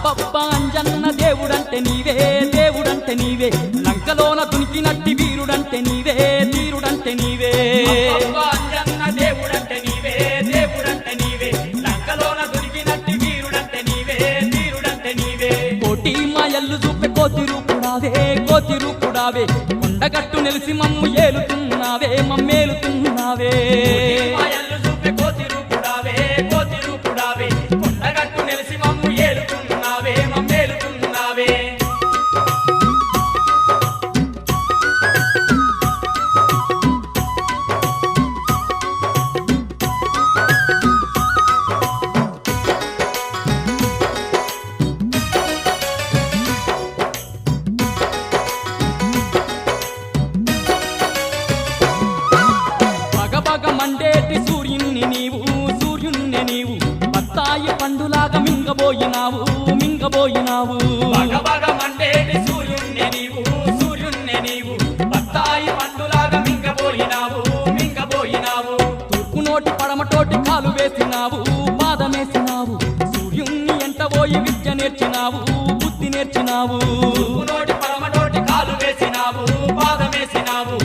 అబ్బబ్బా అంజన్న దేవుడంటే నీవే దేవుడంటే నీవే లంకలోన దునికినట్టి వీరుడంటే నీవే ధీరుడంటే నీవే అబ్బబ్బా అంజన్న దేవుడంటే నీవే దేవుడంటే నీవే లంకలోన దునికినట్టి వీరుడంటే నీవే ధీరుడంటే నీవే కోటి మాయల్లు చూపే కోతి రూపుడావే కొండగట్టు నిలిసి మమ్ము ఏలుతున్నావే మమ్మేలుతున్నావే మాయల్లు చూపే కోతి రూపుడావే కొండగట్టు నిలిసి మమ్ము ఏలుతున్నావే మమ్మేలుతున్నావే బగబగ మండేటి సూర్యుణ్ణి నీవు బత్తాయి పండులాగా మింగబోయినావు బగబగ మండేటి సూర్యుణ్ణి నీవు బత్తాయి పండులాగా మింగబోయినావు తూర్పు నోటి పడమటోటి కాలు వేసినావు పాదమేసినావు సూర్యుణ్ణి ఎంట పోయి విద్య నేర్చినావు బుద్ధి నేర్చినావు నోటి పరమటోటి కాలు వేసినావు పాదమేసినావు